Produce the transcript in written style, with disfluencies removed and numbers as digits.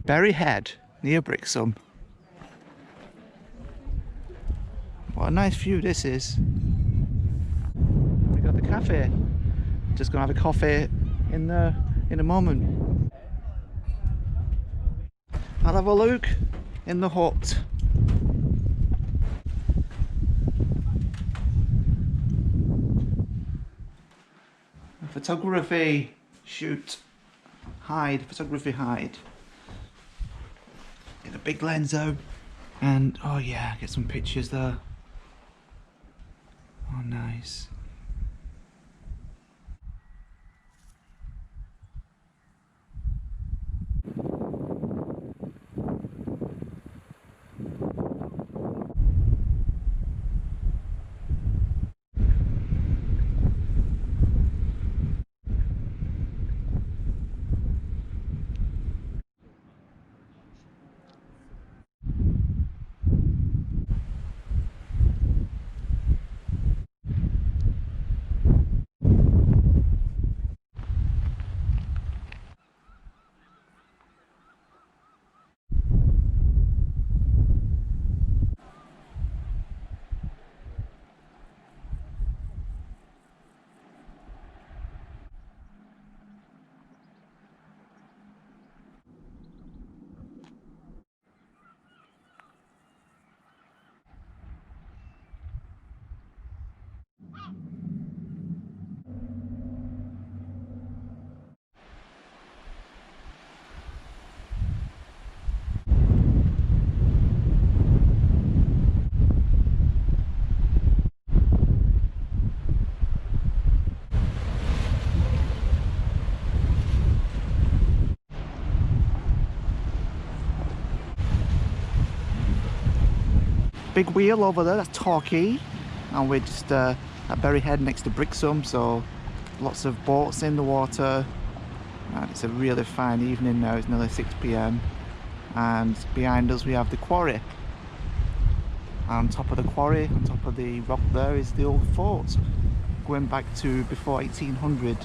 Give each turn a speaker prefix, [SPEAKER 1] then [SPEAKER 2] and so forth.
[SPEAKER 1] Berry Head, near Brixham. What a nice view this is. We got the cafe. Just gonna have a coffee in a moment. I'll have a look in the hut. A photography shoot. Photography hide. In a big lens though. And oh yeah, get some pictures there. Oh nice. Big wheel over there, that's Torquay, and we're just at Berry Head next to Brixham, so lots of boats in the water, and it's a really fine evening now. It's nearly 6 p.m. and behind us we have the quarry, and on top of the quarry, on top of the rock there, is the old fort going back to before 1800.